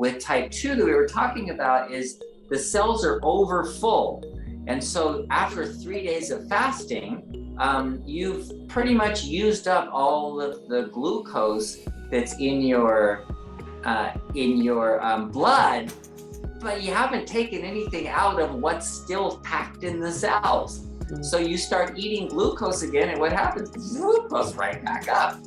with type 2 that we were talking about is the cells are over full. And so after 3 days of fasting, you've pretty much used up all of the glucose that's in your blood, but you haven't taken anything out of what's still packed in the cells. So you start eating glucose again, and what happens? It goes right back up.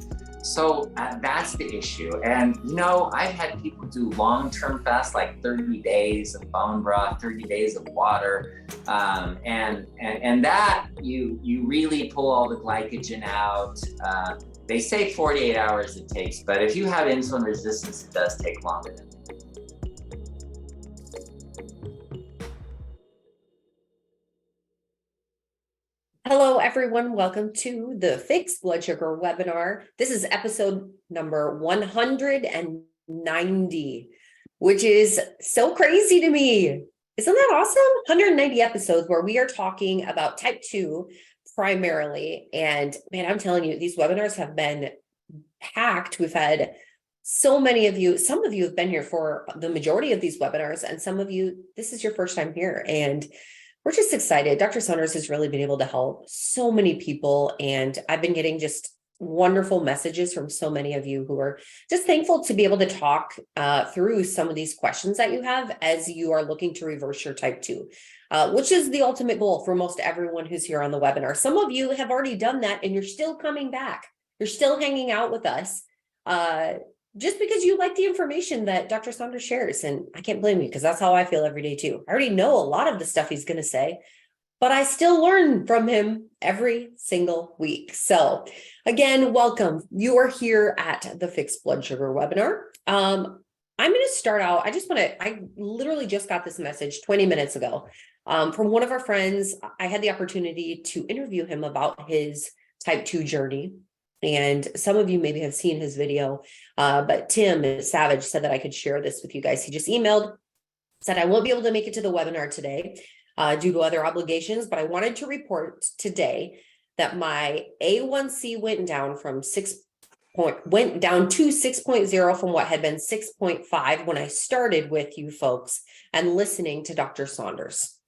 So that's the issue. And I've had people do long-term fasts, like 30 days of bone broth, 30 days of water, and that you really pull all the glycogen out. They say 48 hours it takes, but if you have insulin resistance, it does take longer than that. Hello, everyone. Welcome to the Fix Blood Sugar webinar. This is episode number 190, which is so crazy to me. Isn't that awesome? 190 episodes where we are talking about type 2 primarily. And man, I'm telling you, these webinars have been packed. We've had so many of you. Some of you have been here for the majority of these webinars, and some of you, this is your first time here. And we're just excited. Dr. Saunders has really been able to help so many people. And I've been getting just wonderful messages from so many of you who are just thankful to be able to talk through some of these questions that you have as you are looking to reverse your type 2, which is the ultimate goal for most everyone who's here on the webinar. Some of you have already done that and you're still coming back. You're still hanging out with us. Just because you like the information that Dr. Saunders shares. And I can't blame you, because that's how I feel every day too. I already know a lot of the stuff he's going to say, but I still learn from him every single week. So again, welcome. You are here at the Fixed Blood Sugar webinar. I'm going to start out. I literally just got this message 20 minutes ago from one of our friends. I had the opportunity to interview him about his type 2 journey. And some of you maybe have seen his video, but Tim Savage said that I could share this with you guys. He just emailed, said I won't be able to make it to the webinar today due to other obligations, but I wanted to report today that my A1C went down to 6.0 from what had been 6.5 when I started with you folks and listening to Dr. Saunders.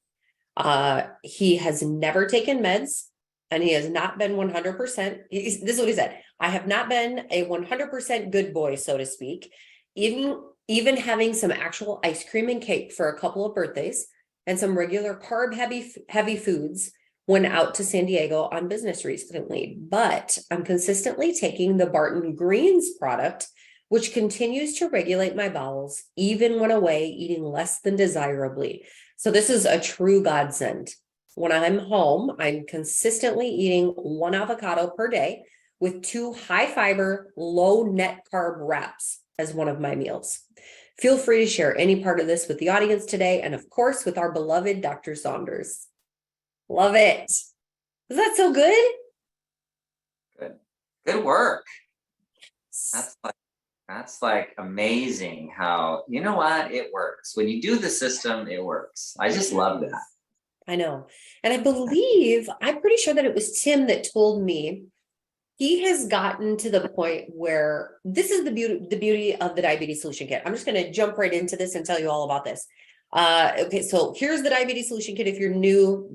He has never taken meds. And he has not been 100%. This is what he said. I have not been a 100% good boy, so to speak. Even having some actual ice cream and cake for a couple of birthdays and some regular carb heavy foods went out to San Diego on business recently. But I'm consistently taking the Barton Greens product, which continues to regulate my bowels, even when away eating less than desirably. So this is a true godsend. When I'm home, I'm consistently eating 1 avocado per day with 2 high fiber, low net carb wraps as one of my meals. Feel free to share any part of this with the audience today. And of course, with our beloved Dr. Saunders. Love it. Is that so good? Good work. That's like amazing how, it works. When you do the system, it works. I just love that. I know. And I'm pretty sure that it was Tim that told me he has gotten to the point where this is the beauty of the diabetes solution kit. I'm just going to jump right into this and tell you all about this. Okay, so here's the diabetes solution kit. If you're new,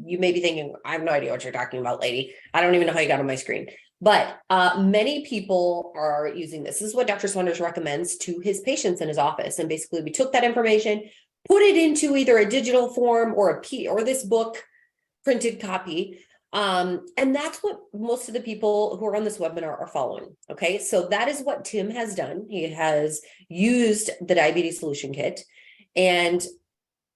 you may be thinking, I have no idea what you're talking about, lady. I don't even know how you got on my screen. But many people are using this. This is what Dr. Saunders recommends to his patients in his office. And basically, we took that information, put it into either a digital form or or this book printed copy. And that's what most of the people who are on this webinar are following. Okay. So that is what Tim has done. He has used the diabetes solution kit, and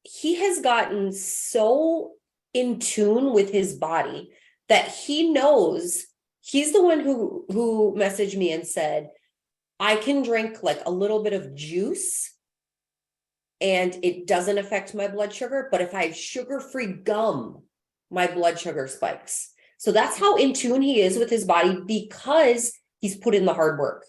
he has gotten so in tune with his body that he knows. He's the one who messaged me and said, I can drink like a little bit of juice and it doesn't affect my blood sugar. But if I have sugar-free gum, my blood sugar spikes. So that's how in tune he is with his body, because he's put in the hard work.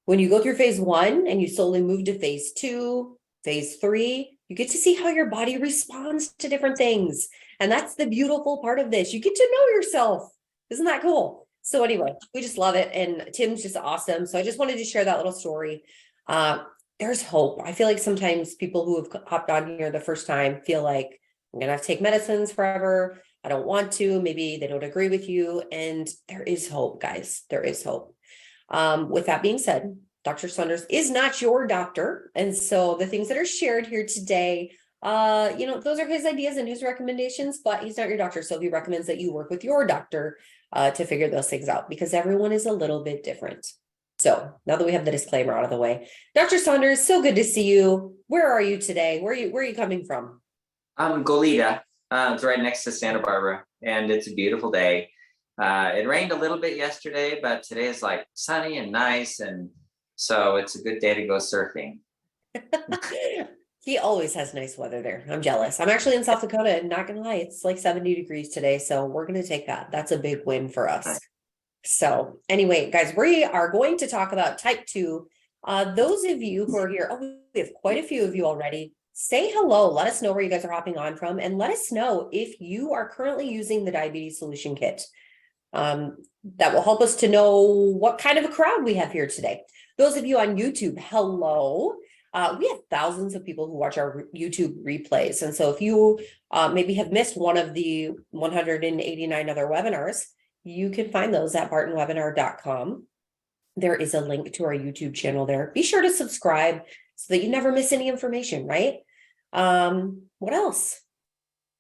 When you go through phase 1 and you slowly move to phase 2, phase 3, you get to see how your body responds to different things. And that's the beautiful part of this. You get to know yourself. Isn't that cool? So anyway, we just love it. And Tim's just awesome. So I just wanted to share that little story. there's hope. I feel like sometimes people who have hopped on here the first time feel like I'm going to have to take medicines forever. I don't want to. Maybe they don't agree with you. And there is hope, guys. There is hope. With that being said, Dr. Saunders is not your doctor. And so the things that are shared here today, those are his ideas and his recommendations, but he's not your doctor. So he recommends that you work with your doctor to figure those things out, because everyone is a little bit different. So now that we have the disclaimer out of the way, Dr. Saunders, so good to see you. Where are you today? Where are you coming from? Goleta. It's right next to Santa Barbara, and it's a beautiful day. It rained a little bit yesterday, but today is like sunny and nice, and so it's a good day to go surfing. He always has nice weather there. I'm jealous. I'm actually in South Dakota, and not gonna lie, it's like 70 degrees today, so we're gonna take that. That's a big win for us. So anyway, guys, we are going to talk about type 2. Those of you who are here, we have quite a few of you already. Say hello. Let us know where you guys are hopping on from, and let us know if you are currently using the Diabetes Solution Kit. That will help us to know what kind of a crowd we have here today. Those of you on YouTube, hello. We have thousands of people who watch our YouTube replays. And so if you maybe have missed one of the 189 other webinars, you can find those at bartonwebinar.com. There is a link to our YouTube channel there. Be sure to subscribe so that you never miss any information, right? What else?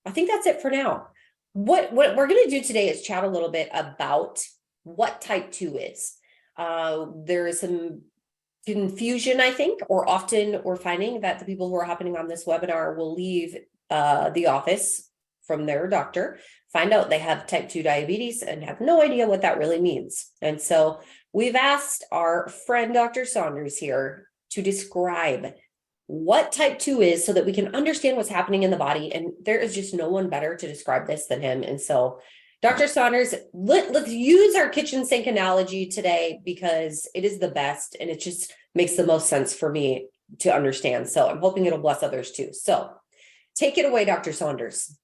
I think that's it for now. What we're going to do today is chat a little bit about what type 2 is. There is some confusion, I think, or often we're finding that the people who are hopping on this webinar will leave the office from their doctor, find out they have type 2 diabetes and have no idea what that really means. And so we've asked our friend Dr. Saunders here to describe what type 2 is so that we can understand what's happening in the body. And there is just no one better to describe this than him. And so Dr. Saunders, let's use our kitchen sink analogy today, because it is the best and it just makes the most sense for me to understand. So I'm hoping it'll bless others too. So take it away, Dr. Saunders.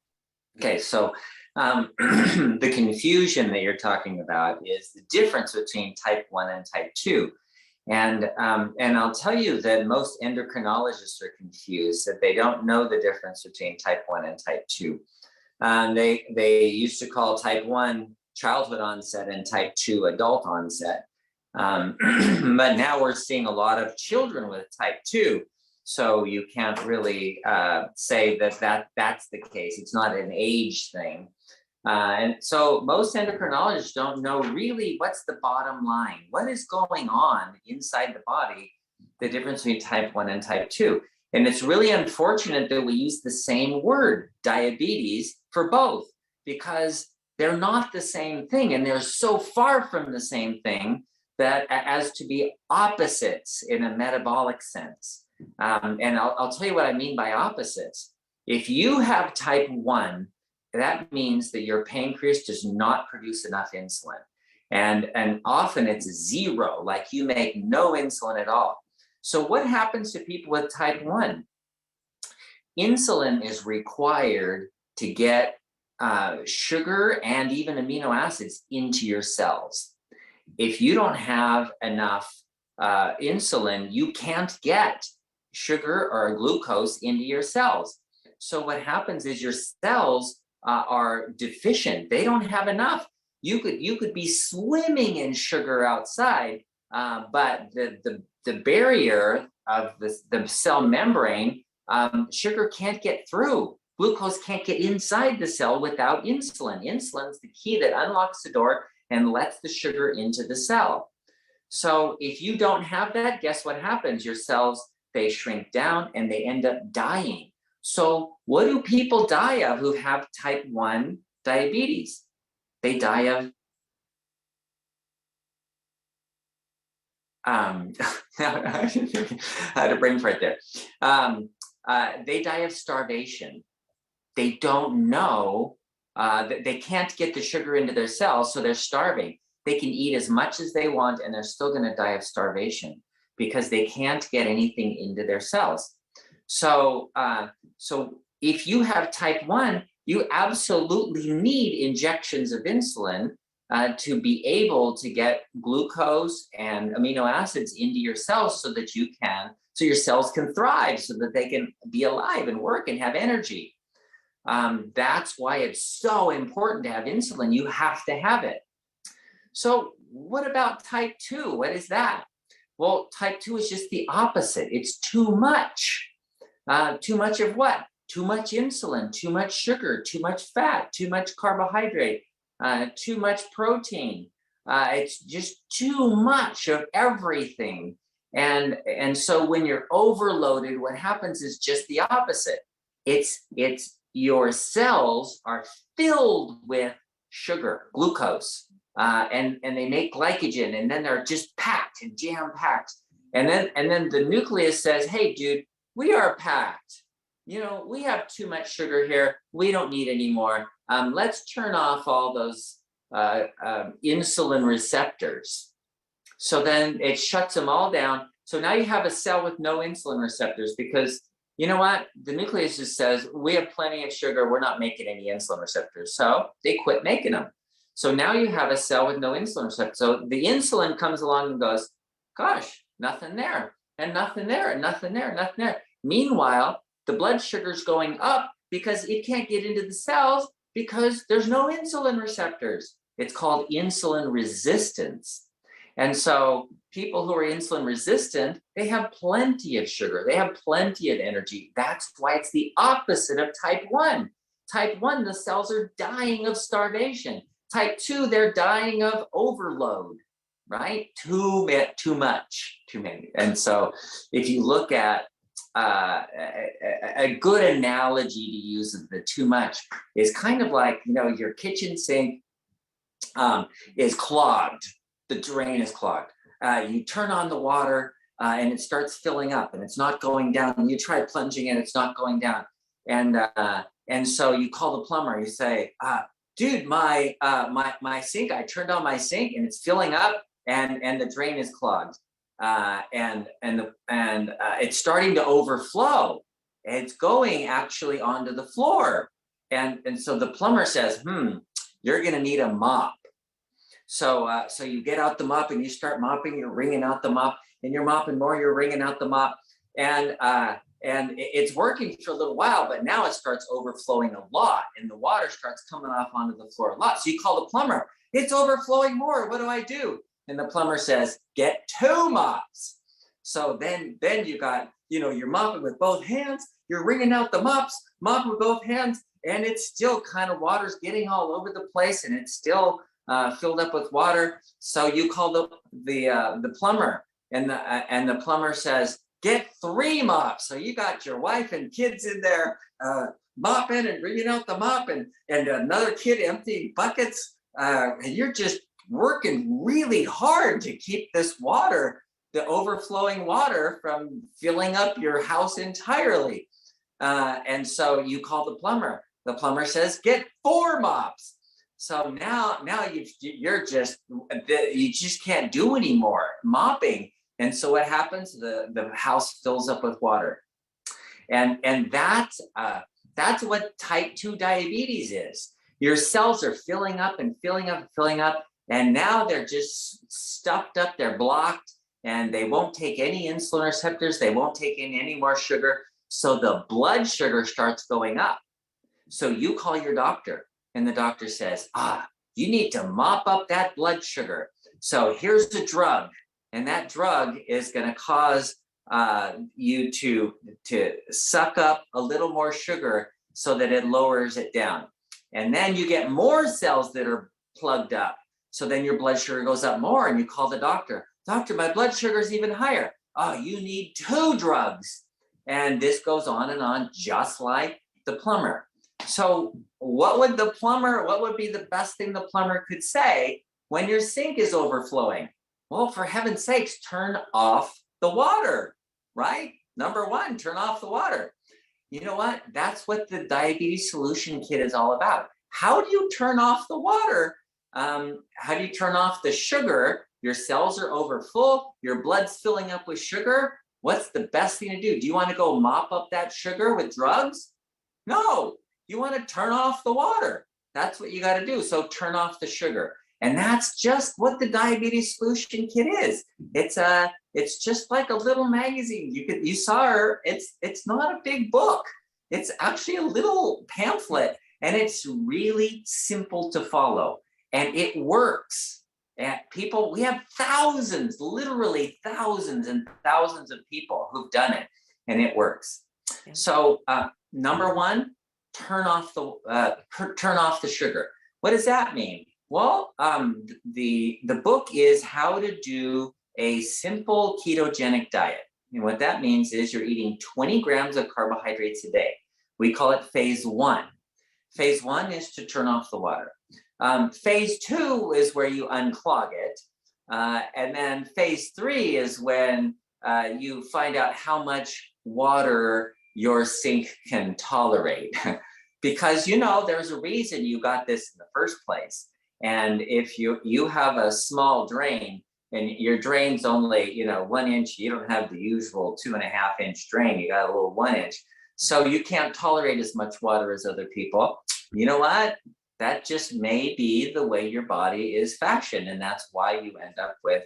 Okay, so the confusion that you're talking about is the difference between type 1 and type 2. And I'll tell you that most endocrinologists are confused, that they don't know the difference between type 1 and type 2. They used to call type 1 childhood onset and type 2 adult onset. But now we're seeing a lot of children with type 2. So you can't really say that that's the case. It's not an age thing. And so most endocrinologists don't know really what's the bottom line. What is going on inside the body, the difference between type 1 and type 2. And it's really unfortunate that we use the same word, diabetes, for both, because they're not the same thing. And they're so far from the same thing that as to be opposites in a metabolic sense. And I'll tell you what I mean by opposites. If you have type 1, that means that your pancreas does not produce enough insulin. And often it's 0, like you make no insulin at all. So what happens to people with type 1? Insulin is required to get sugar and even amino acids into your cells. If you don't have enough insulin, you can't get sugar or glucose into your cells. So what happens is your cells are deficient. They don't have enough. You could be swimming in sugar outside, but the barrier of the cell membrane, sugar can't get through. Glucose can't get inside the cell without insulin. Insulin is the key that unlocks the door and lets the sugar into the cell. So if you don't have that, guess what happens? Your cells, they shrink down and they end up dying. So what do people die of who have type 1 diabetes? They die of I had a brain fart there. They die of starvation. They don't know that they can't get the sugar into their cells, so they're starving. They can eat as much as they want, and they're still going to die of starvation because they can't get anything into their cells. So if you have type 1, you absolutely need injections of insulin to be able to get glucose and amino acids into your cells so that you can so your cells can thrive, so that they can be alive and work and have energy. That's why it's so important to have insulin. You have to have it. So what about type 2? What is that? Well, type 2 is just the opposite. It's too much. Too much of what? Too much insulin, too much sugar, too much fat, too much carbohydrate, too much protein. It's just too much of everything. And so when you're overloaded, what happens is just the opposite. It's your cells are filled with sugar, glucose, and they make glycogen, and then they're just packed and jam-packed. And then the nucleus says, hey, dude, we are packed. We have too much sugar here. We don't need any more. Let's turn off all those insulin receptors. So then it shuts them all down. So now you have a cell with no insulin receptors, because you know what? The nucleus just says, we have plenty of sugar. We're not making any insulin receptors. So they quit making them. So now you have a cell with no insulin receptors. So the insulin comes along and goes, gosh, nothing there, and nothing there, and nothing there, and nothing there. Meanwhile, the blood sugar's going up because it can't get into the cells because there's no insulin receptors. It's called insulin resistance. And so people who are insulin resistant, they have plenty of sugar. They have plenty of energy. That's why it's the opposite of type 1. Type 1, the cells are dying of starvation. Type 2, they're dying of overload, right? Too much, too many. And so if you look at a good analogy to use of the too much is kind of like, your kitchen sink is clogged. The drain is clogged. You turn on the water and it starts filling up and it's not going down. And you try plunging and it's not going down. And so you call the plumber. You say, dude, my sink, I turned on my sink and it's filling up and the drain is clogged. And it's starting to overflow. It's going actually onto the floor. And so the plumber says, you're going to need a mop. So you get out the mop and you start mopping, you're wringing out the mop, and you're mopping more, you're wringing out the mop. And it's working for a little while, but now it starts overflowing a lot and the water starts coming off onto the floor a lot. So you call the plumber, it's overflowing more. What do I do? And the plumber says, get 2 mops. So then you got, you're mopping with both hands, you're wringing out the mop with both hands, and it's still kind of water's getting all over the place and it's still filled up with water. So you call the plumber, and the plumber says, get 3 mops. So you got your wife and kids in there mopping and wringing out the mop, and another kid emptying buckets, and you're just working really hard to keep this water, the overflowing water, from filling up your house entirely. And so you call the plumber. The plumber says, get 4 mops. So now you just can't do any more mopping. And so what happens? The house fills up with water. And that's what type 2 diabetes is. Your cells are filling up and filling up and filling up. And now they're just stuffed up, they're blocked, and they won't take any insulin receptors, they won't take in any more sugar. So the blood sugar starts going up. So you call your doctor, and the doctor says, you need to mop up that blood sugar. So here's the drug, and that drug is going to cause you to suck up a little more sugar so that it lowers it down. And then you get more cells that are plugged up. So then your blood sugar goes up more, and you call the doctor. Doctor, my blood sugar is even higher. Oh, you need 2 drugs. And this goes on and on, just like the plumber. So what would be the best thing the plumber could say when your sink is overflowing? Well, for heaven's sakes, turn off the water, right? Number 1, turn off the water. You know what? That's what the Diabetes Solution Kit is all about. How do you turn off the water? How do you turn off the sugar? Your cells are over full, your blood's filling up with sugar. What's the best thing to do? Do you want to go mop up that sugar with drugs? No, you want to turn off the water. That's what you got to do. So turn off the sugar. And that's just what the diabetes solution kit is. It's just like a little magazine. You saw her. It's not a big book. It's actually a little pamphlet, and it's really simple to follow, and it works. And people, we have thousands, literally thousands and thousands of people who've done it, and it works. Yeah. So number one, turn off the sugar. What does that mean? Well, the book is How to Do a Simple Ketogenic Diet. And what that means is you're eating 20 grams of carbohydrates a day. We call it phase one. Phase one is to turn off the water. Phase two is where you unclog it. And then phase three is when you find out how much water your sink can tolerate. Because, there's a reason you got this in the first place. And if you have a small drain and your drain's only, 1 inch, you don't have the usual 2.5 inch drain, you got a little 1 inch. So you can't tolerate as much water as other people. You know what? That just may be the way your body is fashioned. And that's why you end up with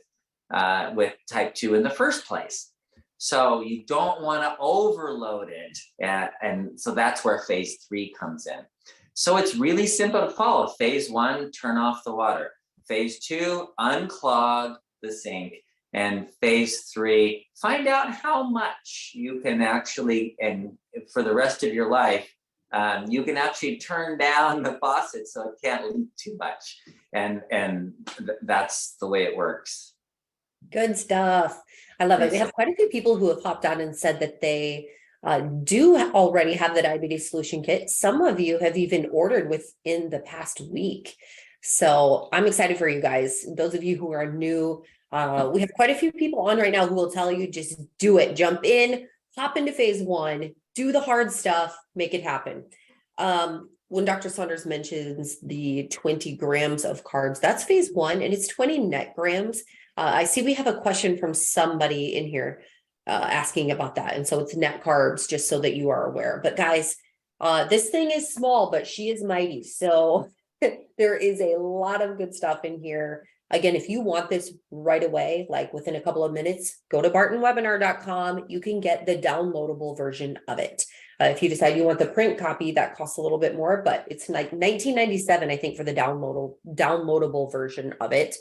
type 2 in the first place. So you don't want to overload it. And so that's where phase three comes in. So it's really simple to follow. Phase one, turn off the water. Phase two, unclog the sink. And phase three, find out how much you can actually, and for the rest of your life, you can actually turn down the faucet so it can't leak too much. And that's the way it works. Good stuff. I love it. We have quite a few people who have hopped on and said that they do already have the diabetes solution kit. Some of you have even ordered within the past week. So I'm excited for you guys. Those of you who are new, we have quite a few people on right now who will tell you, just do it, jump in, hop into phase one, do the hard stuff, make it happen. When Dr. Saunders mentions the 20 grams of carbs, that's phase one, and it's 20 net grams. I see we have a question from somebody in here asking about that. And so it's net carbs, just so that you are aware. But guys, this thing is small, but she is mighty. So there is a lot of good stuff in here. Again, if you want this right away, like within a couple of minutes, go to bartonwebinar.com. You can get the downloadable version of it. If you decide you want the print copy, that costs a little bit more, but it's like $19.97, I think, for the downloadable version of it.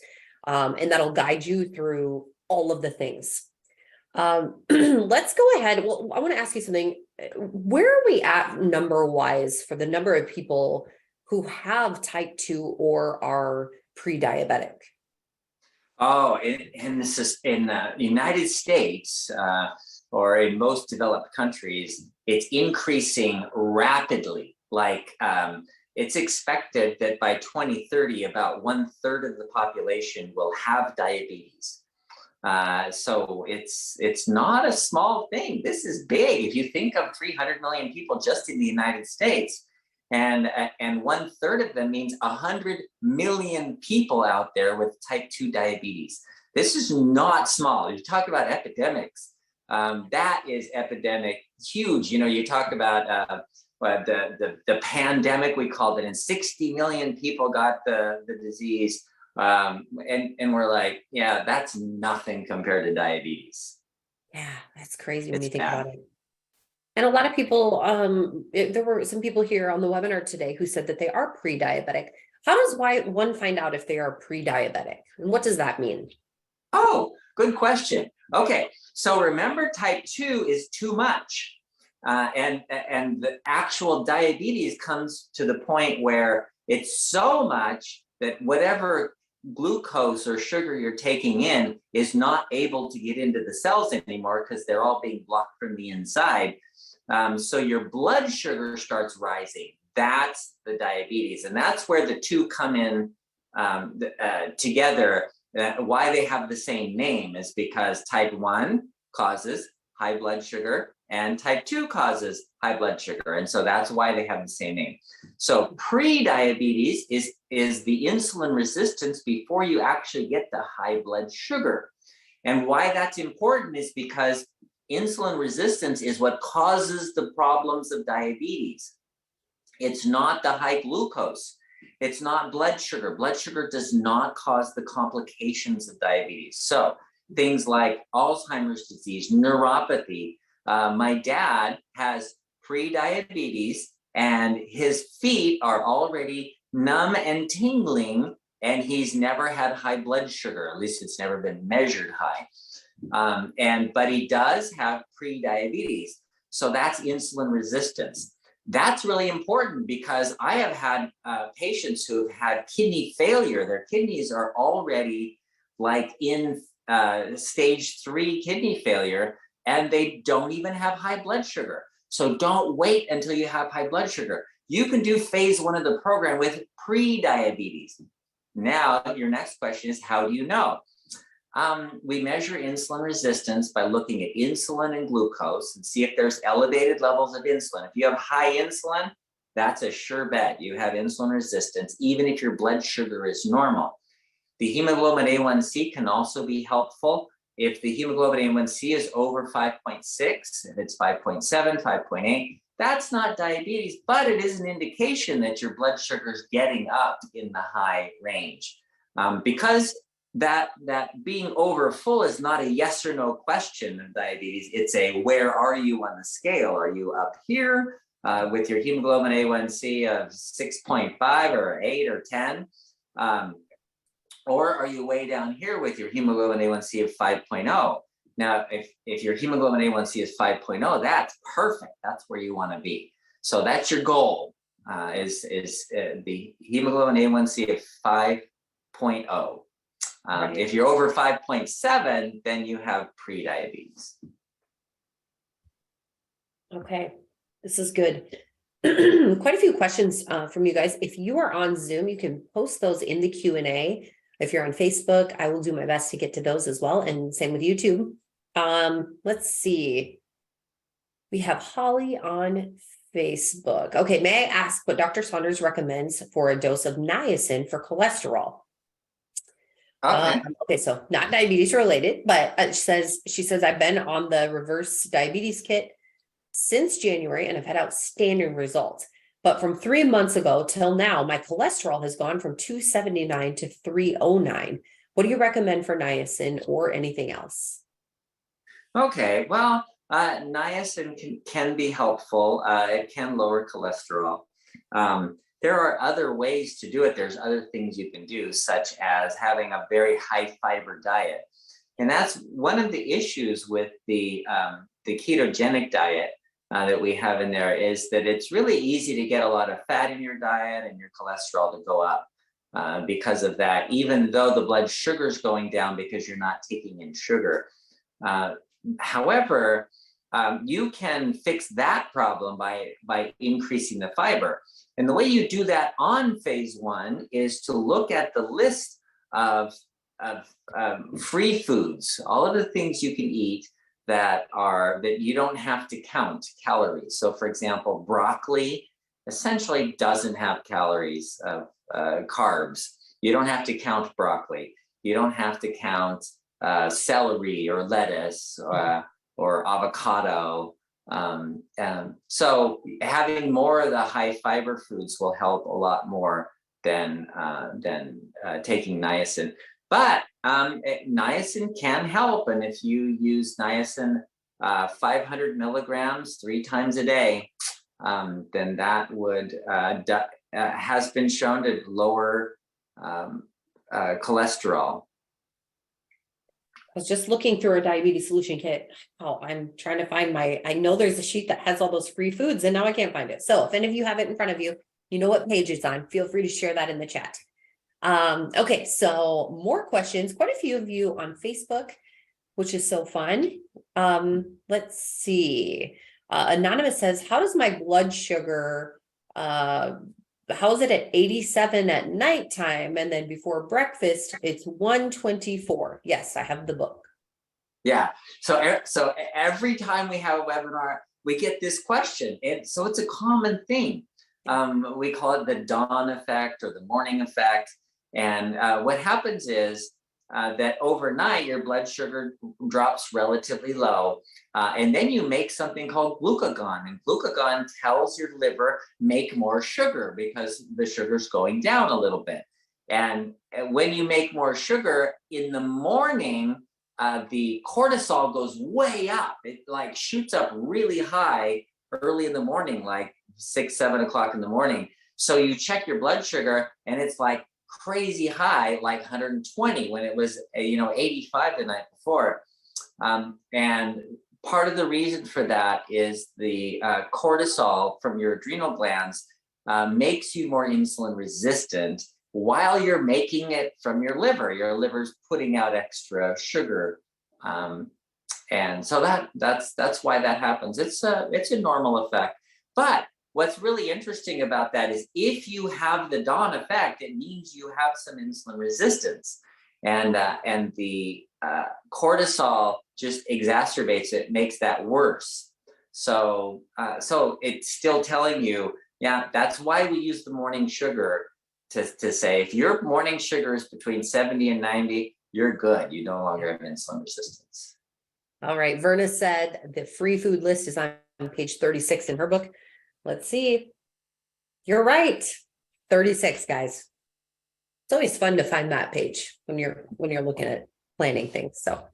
And that'll guide you through all of the things. Let's go ahead. Well, I want to ask you something. Where are we at number-wise for the number of people who have type 2 or are pre-diabetic? Oh, in the United States, or in most developed countries, it's increasing rapidly. Like it's expected that by 2030, about 1/3 of the population will have diabetes. So it's not a small thing. This is big. If you think of 300 million people just in the United States, and 1/3 of them means 100 million people out there with type 2 diabetes. This is not small. You talk about epidemics. That is epidemic, huge. You talk about the pandemic, we called it, and 60 million people got the disease. And we're like, yeah, that's nothing compared to diabetes. Yeah, that's crazy when you think about it. And a lot of people, there were some people here on the webinar today who said that they are pre-diabetic. How does one find out if they are pre-diabetic? And what does that mean? Oh, good question. Okay, so remember, type 2 is too much. And the actual diabetes comes to the point where it's so much that whatever glucose or sugar you're taking in is not able to get into the cells anymore because they're all being blocked from the inside. So your blood sugar starts rising. That's the diabetes. And that's where the two come in together. Why they have the same name is because type 1 causes high blood sugar and type 2 causes high blood sugar. And so that's why they have the same name. So pre-diabetes is the insulin resistance before you actually get the high blood sugar. And why that's important is because insulin resistance is what causes the problems of diabetes. It's not the high glucose. It's not blood sugar. Blood sugar does not cause the complications of diabetes. So things like Alzheimer's disease, neuropathy. My dad has pre-diabetes and his feet are already numb and tingling, and he's never had high blood sugar. At least it's never been measured high. But he does have pre-diabetes. So that's insulin resistance. That's really important because I have had patients who have had kidney failure. Their kidneys are already like in stage 3 kidney failure, and they don't even have high blood sugar. So don't wait until you have high blood sugar. You can do phase 1 of the program with pre-diabetes. Now, your next question is, how do you know? We measure insulin resistance by looking at insulin and glucose and see if there's elevated levels of insulin. If you have high insulin, that's a sure bet you have insulin resistance, even if your blood sugar is normal. The hemoglobin A1C can also be helpful. If the hemoglobin A1C is over 5.6, if it's 5.7, 5.8, that's not diabetes, but it is an indication that your blood sugar is getting up in the high range. Because that being over full is not a yes or no question of diabetes. It's a where are you on the scale? Are you up here with your hemoglobin A1C of 6.5 or 8 or 10? Or are you way down here with your hemoglobin A1C of 5.0? Now, if your hemoglobin A1C is 5.0, that's perfect. That's where you want to be. So that's your goal, is the hemoglobin A1C of 5.0. Right. If you're over 5.7, then you have pre-diabetes. Okay, this is good. Quite a few questions from you guys. If you are on Zoom, you can post those in the Q&A. If you're on Facebook, I will do my best to get to those as well. And same with YouTube. Let's see. We have Holly on Facebook. Okay, may I ask what Dr. Saunders recommends for a dose of niacin for cholesterol? Okay, so not diabetes related, but she says, I've been on the reverse diabetes kit since January and I've had outstanding results. But from 3 months ago till now, my cholesterol has gone from 279 to 309. What do you recommend for niacin or anything else? Okay, well, niacin can be helpful. It can lower cholesterol. There are other ways to do it. There's other things you can do, such as having a very high fiber diet. And that's one of the issues with the ketogenic diet that we have in there, is that it's really easy to get a lot of fat in your diet and your cholesterol to go up because of that, even though the blood sugar is going down because you're not taking in sugar. However, you can fix that problem by increasing the fiber. And the way you do that on phase 1 is to look at the list of free foods, all of the things you can eat that you don't have to count calories. So for example, broccoli essentially doesn't have calories of carbs. You don't have to count broccoli. You don't have to count celery or lettuce or avocado. So having more of the high fiber foods will help a lot more than taking niacin. But niacin can help, and if you use niacin 500 milligrams 3 times a day, then that would has been shown to lower cholesterol. I was just looking through a diabetes solution kit. Oh, I'm trying to find I know there's a sheet that has all those free foods and now I can't find it. So if any of you have it in front of you, you know what page it's on. Feel free to share that in the chat. Okay, so more questions. Quite a few of you on Facebook, which is so fun. Let's see. Anonymous says, how does my blood sugar, how is it at 87 at nighttime? And then before breakfast, it's 124. Yes, I have the book. Yeah. So every time we have a webinar, we get this question. And so it's a common thing. We call it the dawn effect or the morning effect. And what happens is that overnight your blood sugar drops relatively low. And then you make something called glucagon. And glucagon tells your liver, make more sugar because the sugar's going down a little bit. And when you make more sugar in the morning, the cortisol goes way up. It like shoots up really high early in the morning, like 6, 7 o'clock in the morning. So you check your blood sugar and it's like crazy high, like 120 when it was 85 the night before. And part of the reason for that is the cortisol from your adrenal glands makes you more insulin resistant while you're making it from your liver. Your liver's putting out extra sugar. And so that's why that happens. It's a normal effect. But what's really interesting about that is if you have the dawn effect, it means you have some insulin resistance, and the cortisol just exacerbates it, makes that worse. So it's still telling you, yeah, that's why we use the morning sugar to say if your morning sugar is between 70 and 90, you're good. You no longer have insulin resistance. All right. Verna said the free food list is on page 36 in her book. Let's see. You're right. 36, guys. It's always fun to find that page when you're looking at planning things. So,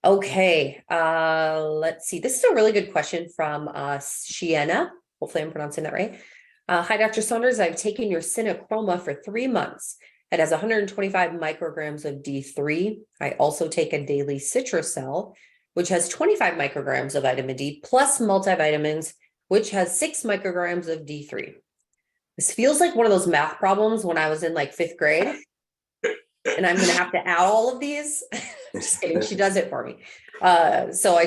okay. Let's see. This is a really good question from Shiena. Hopefully I'm pronouncing that right. Hi, Dr. Saunders. I've taken your Cinechroma for 3 months. It has 125 micrograms of D3. I also take a daily Citracel, which has 25 micrograms of vitamin D plus multivitamins, which has 6 micrograms of D3. This feels like one of those math problems when I was in like 5th grade. And I'm going to have to add all of these. Just kidding. She does it for me. So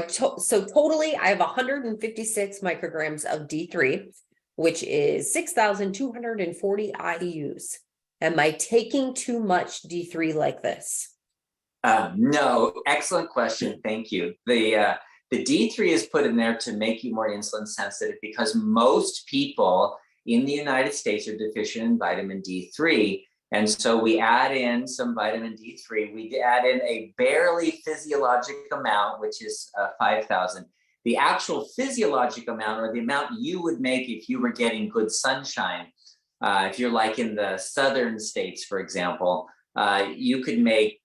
totally I have 156 micrograms of D3, which is 6,240 IUs. Am I taking too much D3 like this? No, excellent question. Thank you. The D3 is put in there to make you more insulin sensitive because most people in the United States are deficient in vitamin D3. And so we add in some vitamin D3. We add in a barely physiologic amount, which is 5,000. The actual physiologic amount, or the amount you would make if you were getting good sunshine, if you're like in the southern states, for example, you could make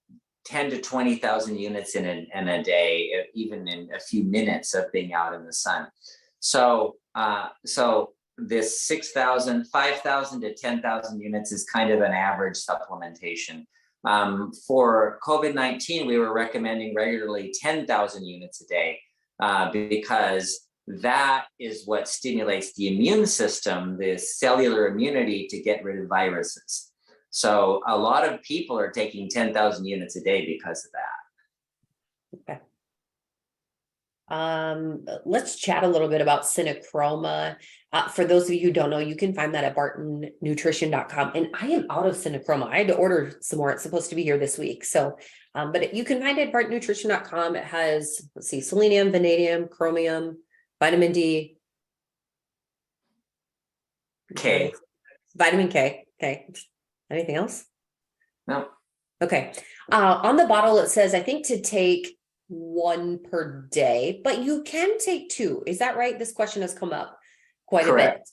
10 to 20,000 units in a day, even in a few minutes of being out in the sun. So this 6,000, 5,000 to 10,000 units is kind of an average supplementation. For COVID-19, we were recommending regularly 10,000 units a day because that is what stimulates the immune system, the cellular immunity to get rid of viruses. So a lot of people are taking 10,000 units a day because of that. Okay. Let's chat a little bit about Cinechroma. For those of you who don't know, you can find that at bartonnutrition.com. And I am out of Cinechroma. I had to order some more. It's supposed to be here this week. So, but you can find it at bartonnutrition.com. It has, let's see, selenium, vanadium, chromium, vitamin D. K. Vitamin K. Okay. Anything else? No. Okay. On the bottle, it says, I think to take 1 per day, but you can take 2. Is that right? This question has come up quite Correct.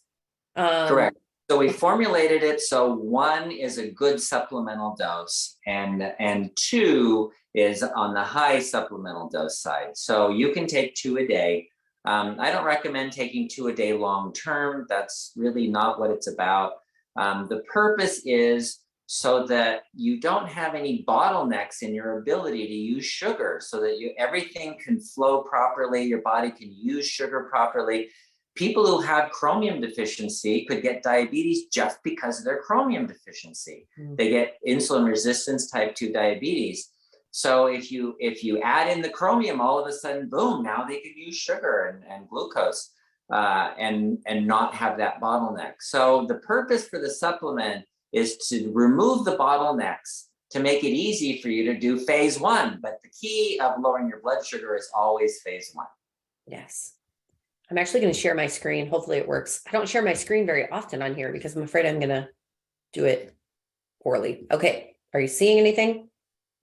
a bit. Correct. So we formulated it so 1 is a good supplemental dose, and 2 is on the high supplemental dose side. So you can take 2 a day. I don't recommend taking 2 a day long term. That's really not what it's about. The purpose is so that you don't have any bottlenecks in your ability to use sugar, so that everything can flow properly, your body can use sugar properly. People who have chromium deficiency could get diabetes just because of their chromium deficiency. They get insulin resistance type 2 diabetes. So if you add in the chromium, all of a sudden, boom, now they could use sugar and glucose and not have that bottleneck. So the purpose for the supplement is to remove the bottlenecks, to make it easy for you to do phase 1. But the key of lowering your blood sugar is always phase 1. Yes. I'm actually going to share my screen. Hopefully it works. I don't share my screen very often on here because I'm afraid I'm going to do it poorly. Okay. Are you seeing anything?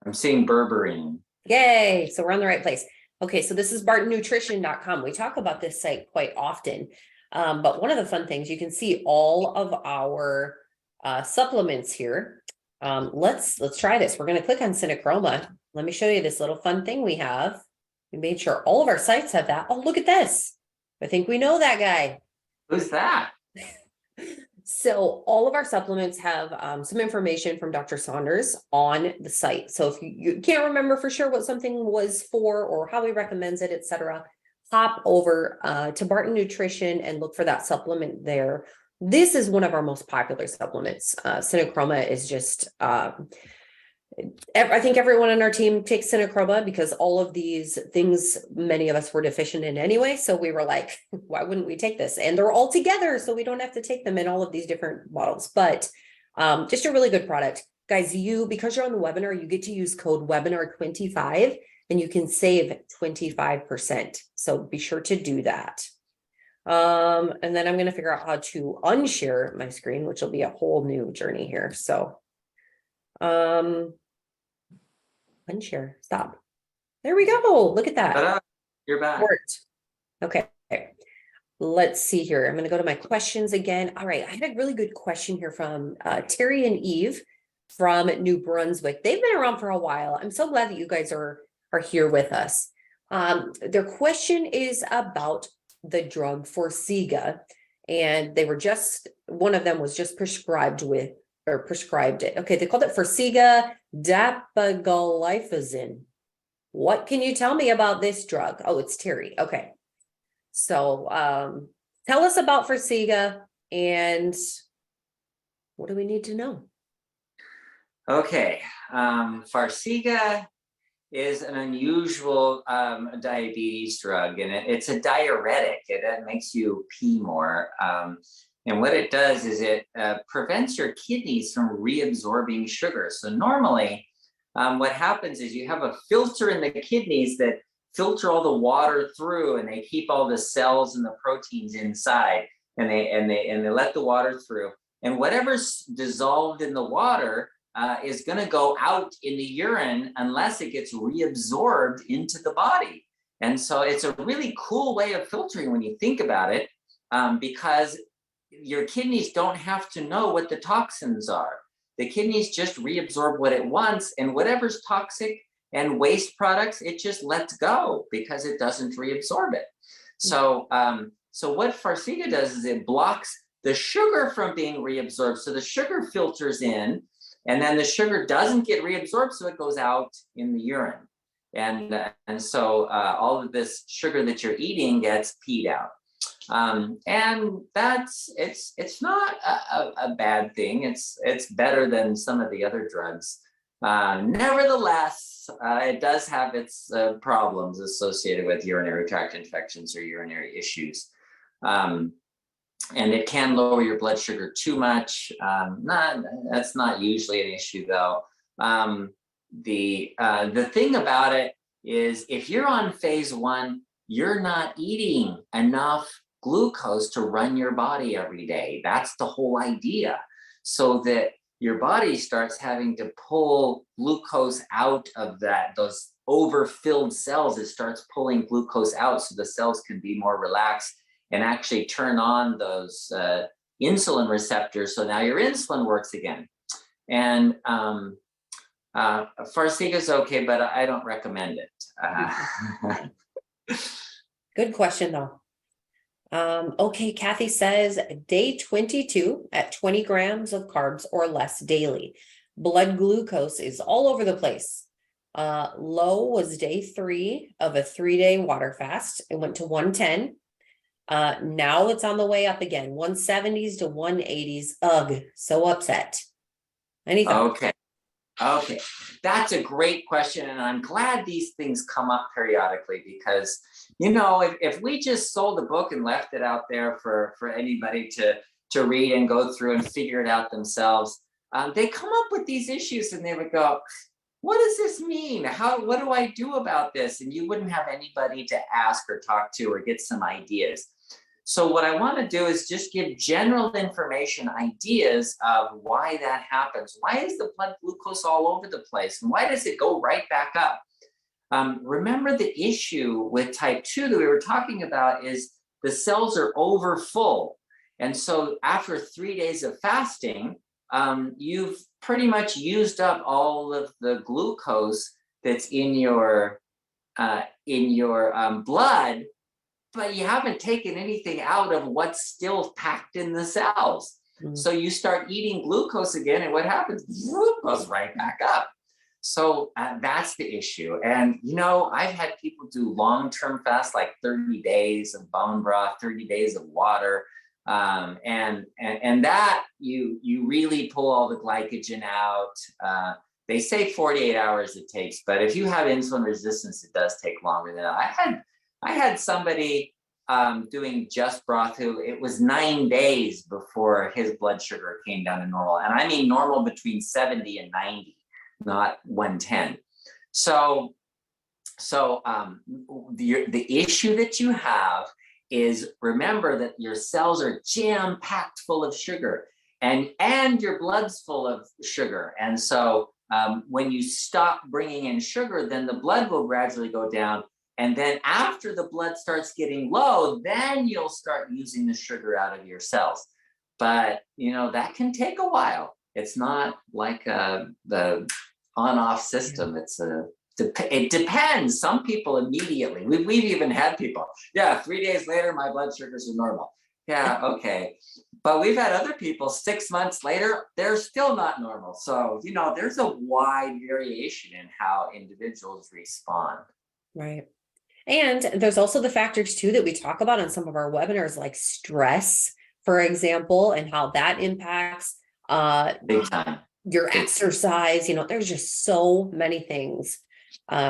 I'm seeing berberine. Yay. So we're on the right place. Okay. So this is bartonnutrition.com. We talk about this site quite often. But one of the fun things, you can see all of our supplements here. Let's try this. We're going to click on Cinechroma. Let me show you this little fun thing we have. We made sure all of our sites have that. Oh, look at this. I think we know that guy. Who's that? So all of our supplements have some information from Dr. Saunders on the site. So if you can't remember for sure what something was for or how he recommends it, etc., hop over to Barton Nutrition and look for that supplement there. This is one of our most popular supplements. Cinechroma is just, I think everyone on our team takes Cinechroma because all of these things, many of us were deficient in anyway. So we were like, why wouldn't we take this? And they're all together, so we don't have to take them in all of these different bottles. But just a really good product. Guys, because you're on the webinar, you get to use code webinar25 and you can save 25%. So be sure to do that. And then I'm going to figure out how to unshare my screen, which will be a whole new journey here. So unshare, stop. There we go. Look at that. Ta-da. You're back. Worked. Okay. Let's see here. I'm going to go to my questions again. All right. I had a really good question here from Terry and Eve from New Brunswick. They've been around for a while. I'm so glad that you guys are here with us. Their question is about the drug Farsiga, and they were one of them was just prescribed it. Okay, they called it Farsiga dapagliflozin. What can you tell me about this drug? Oh, it's Terry. Okay. So tell us about Farsiga and what do we need to know? Okay, Farsiga is an unusual diabetes drug, and it's a diuretic. It makes you pee more. And what it does is it prevents your kidneys from reabsorbing sugar. So normally what happens is you have a filter in the kidneys that filter all the water through, and they keep all the cells and the proteins inside, and they let the water through. And whatever's dissolved in the water is going to go out in the urine unless it gets reabsorbed into the body. And so it's a really cool way of filtering when you think about it, because your kidneys don't have to know what the toxins are. The kidneys just reabsorb what it wants, and whatever's toxic and waste products, it just lets go because it doesn't reabsorb it. So, so what Farsiga does is it blocks the sugar from being reabsorbed. So the sugar filters in, and then the sugar doesn't get reabsorbed, so it goes out in the urine. And so all of this sugar that you're eating gets peed out. And it's not a bad thing. It's better than some of the other drugs. Nevertheless, it does have its problems associated with urinary tract infections or urinary issues. And it can lower your blood sugar too much. That's not usually an issue though. The thing about it is if you're on phase 1, you're not eating enough glucose to run your body every day. That's the whole idea. So that your body starts having to pull glucose out of those overfilled cells. It starts pulling glucose out so the cells can be more relaxed and actually turn on those insulin receptors. So now your insulin works again. And Farsiga is okay, but I don't recommend it. Good question though. Okay, Kathy says day 22 at 20 grams of carbs or less daily. Blood glucose is all over the place. Low was day 3 of a 3-day water fast. It went to 110. Now it's on the way up again, 170s to 180s. Ugh, so upset. Any thoughts? Okay, that's a great question, and I'm glad these things come up periodically because, you know, if we just sold a book and left it out there for anybody to read and go through and figure it out themselves, they come up with these issues and they would go, what does this mean? What do I do about this? And you wouldn't have anybody to ask or talk to or get some ideas. So what I want to do is just give general information, ideas of why that happens. Why is the blood glucose all over the place? And why does it go right back up? Remember, the issue with type 2 that we were talking about is the cells are over full. And so after 3 days of fasting, you've pretty much used up all of the glucose that's in your blood, but you haven't taken anything out of what's still packed in the cells. So you start eating glucose again, and what happens? It goes right back up. So that's the issue. And, I've had people do long-term fasts, like 30 days of bone broth, 30 days of water. And that you really pull all the glycogen out. They say 48 hours it takes, but if you have insulin resistance, it does take longer than that. I had somebody doing just broth who it was 9 days before his blood sugar came down to normal. And I mean normal between 70 and 90, not 110. So the issue that you have is, remember that your cells are jam-packed full of sugar, and your blood's full of sugar. And so when you stop bringing in sugar, then the blood will gradually go down. And then after the blood starts getting low, then you'll start using the sugar out of your cells. But, that can take a while. It's not like the on-off system. It depends. Some people immediately, we've even had people, 3 days later, my blood sugars are normal. Yeah, okay. But we've had other people 6 months later, they're still not normal. So, there's a wide variation in how individuals respond. Right. And there's also the factors too that we talk about on some of our webinars, like stress, for example, and how that impacts Big time. Your exercise. There's just so many things.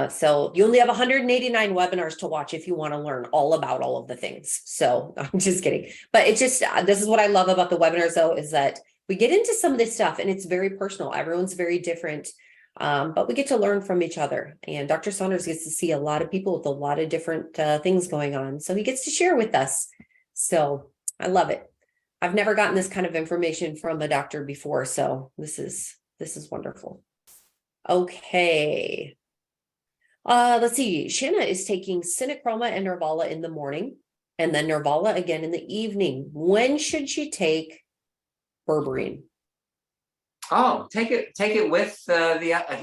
So you only have 189 webinars to watch if you want to learn all about all of the things. So I'm just kidding. But it's just, this is what I love about the webinars though, is that we get into some of this stuff and it's very personal. Everyone's very different. But we get to learn from each other, and Dr. Saunders gets to see a lot of people with a lot of different things going on. So he gets to share with us. So I love it. I've never gotten this kind of information from a doctor before. So this is wonderful. Okay. Let's see. Shanna is taking Cinechroma and Nervala in the morning, and then Nervala again in the evening. When should she take Berberine? Oh, take it with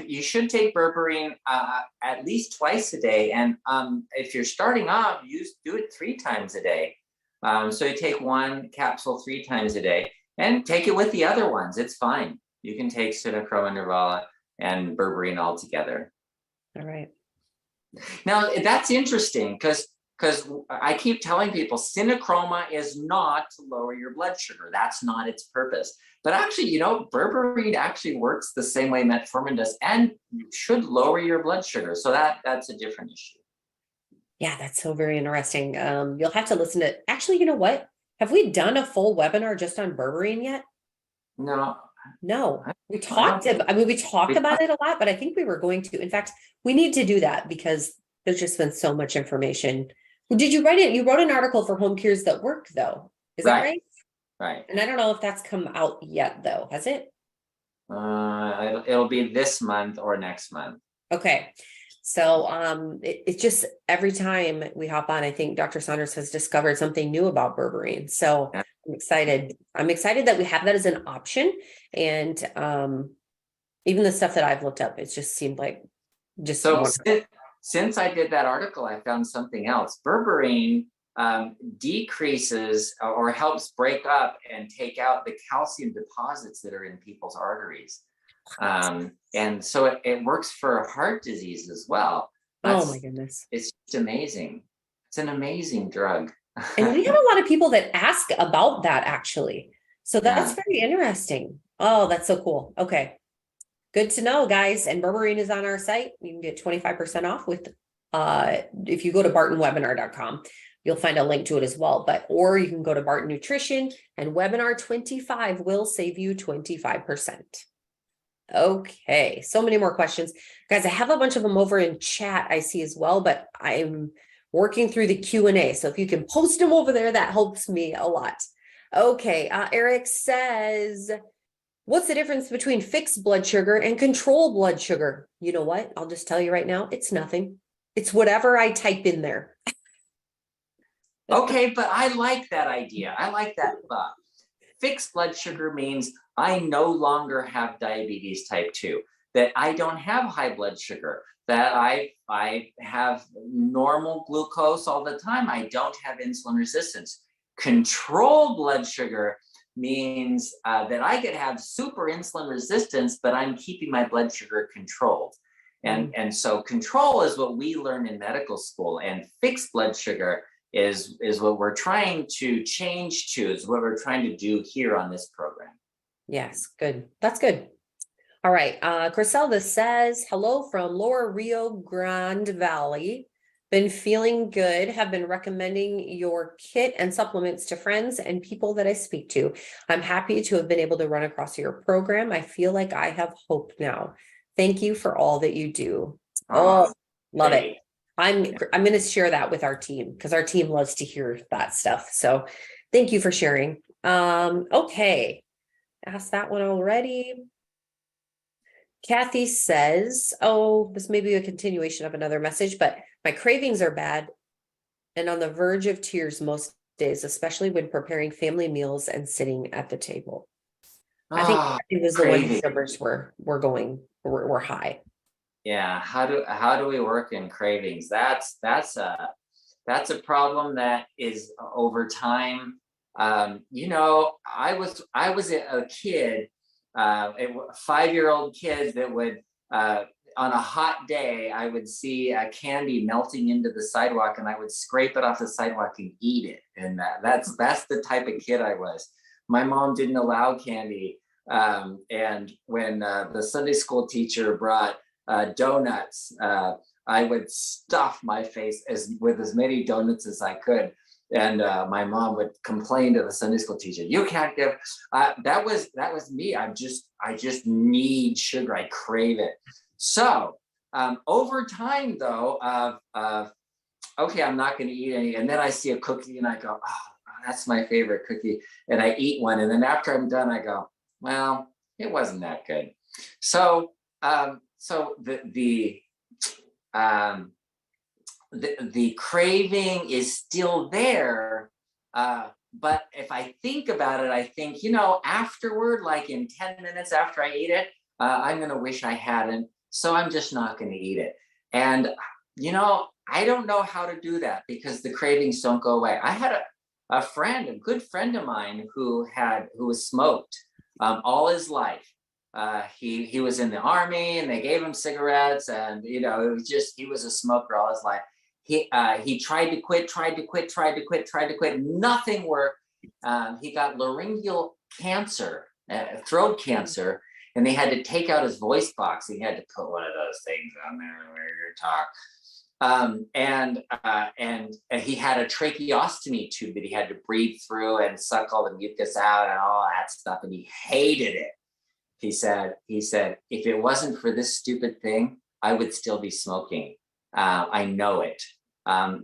you should take Berberine at least twice a day. And if you're starting off, do it 3 times a day. So you take 1 capsule 3 times a day and take it with the other ones. It's fine. You can take Cinechroma, Nervala, and Berberine all together. All right. Now, that's interesting because I keep telling people Cinechroma is not to lower your blood sugar. That's not its purpose. But actually, Berberine actually works the same way metformin does and should lower your blood sugar. So that's a different issue. Yeah, that's so very interesting. You'll have to listen to, actually, you know what? Have we done a full webinar just on Berberine yet? No. We talked about it a lot, but I think we were going to. In fact, we need to do that because there's just been so much information. Did you write it? You wrote an article for Home Cures That Work, though. Is that right? Right. And I don't know if that's come out yet, though. Has it? It'll be this month or next month. Okay. So it's just every time we hop on, I think Dr. Saunders has discovered something new about Berberine. So yeah. I'm excited that we have that as an option. And even the stuff that I've looked up, it just seemed like just so. Since I did that article, I found something else. Berberine decreases or helps break up and take out the calcium deposits that are in people's arteries. And so it works for heart disease as well. Oh my goodness. It's just amazing. It's an amazing drug. And we have a lot of people that ask about that actually. So that's very interesting. Oh, that's so cool. Okay. Good to know, guys. And Berberine is on our site. You can get 25% off with, if you go to bartonwebinar.com, you'll find a link to it as well. Or you can go to Barton Nutrition, and webinar 25 will save you 25%. Okay. So many more questions, guys. I have a bunch of them over in chat I see as well, but I'm working through the Q&A. So if you can post them over there, that helps me a lot. Okay, Eric says, what's the difference between fixed blood sugar and control blood sugar? You know what? I'll just tell you right now, it's nothing. It's whatever I type in there. Okay, but I like that idea. I like that thought. Fixed blood sugar means I no longer have diabetes type 2, that I don't have high blood sugar, that I have normal glucose all the time. I don't have insulin resistance. Control blood sugar means that I could have super insulin resistance, but I'm keeping my blood sugar controlled. And so control is what we learn in medical school, and fixed blood sugar is what we're trying to change to, is what we're trying to do here on this program. Yes, good. That's good. All right. Griselda says, hello from Lower Rio Grande Valley. Been feeling good. Have been recommending your kit and supplements to friends and people that I speak to. I'm happy to have been able to run across your program. I feel like I have hope now. Thank you for all that you do. Oh, love it. I'm going to share that with our team because our team loves to hear that stuff. So thank you for sharing. Okay. Asked that one already. Kathy says, oh, this may be a continuation of another message, but my cravings are bad and on the verge of tears most days, especially when preparing family meals and sitting at the table. I think it was the one the sugars were high. Yeah, how do we work in cravings? That's a problem that is over time. You know, I was a kid, a 5-year-old kid that would on a hot day, I would see a candy melting into the sidewalk and I would scrape it off the sidewalk and eat it. And that's the type of kid I was. My mom didn't allow candy. And when the Sunday school teacher brought donuts, I would stuff my face with as many donuts as I could. And my mom would complain to the Sunday school teacher, "You can't give." That was me. I just need sugar. I crave it. So over time, though, okay, I'm not going to eat any, and then I see a cookie and I go, "Oh, that's my favorite cookie," and I eat one, and then after I'm done, I go, "Well, it wasn't that good." So the craving is still there, but if I think about it, I think, you know, afterward, like in 10 minutes after I eat it, I'm going to wish I hadn't. So I'm just not going to eat it. And, you know, I don't know how to do that because the cravings don't go away. I had a good friend of mine who was smoked all his life. He was in the army and they gave him cigarettes, and, you know, it was just, he was a smoker all his life. He tried to quit. Nothing worked. He got laryngeal cancer, throat cancer, and they had to take out his voice box. He had to put one of those things on there where you talk. And he had a tracheostomy tube that he had to breathe through and suck all the mucus out and all that stuff. And he hated it. He said, if it wasn't for this stupid thing, I would still be smoking. I know it.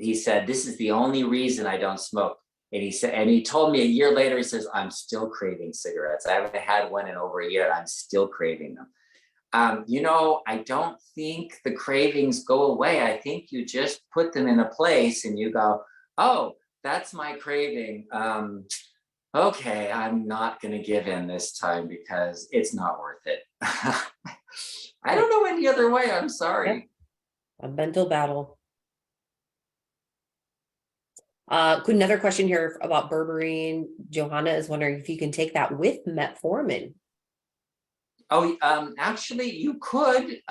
He said, this is the only reason I don't smoke. And he told me a year later, he says, I'm still craving cigarettes. I haven't had one in over a year. I'm still craving them. You know, I don't think the cravings go away. I think you just put them in a place and you go, oh, that's my craving. Okay, I'm not going to give in this time because it's not worth it. I don't know any other way. I'm sorry. A mental battle. Another question here about berberine. Johanna is wondering if you can take that with metformin. Oh, actually, you could.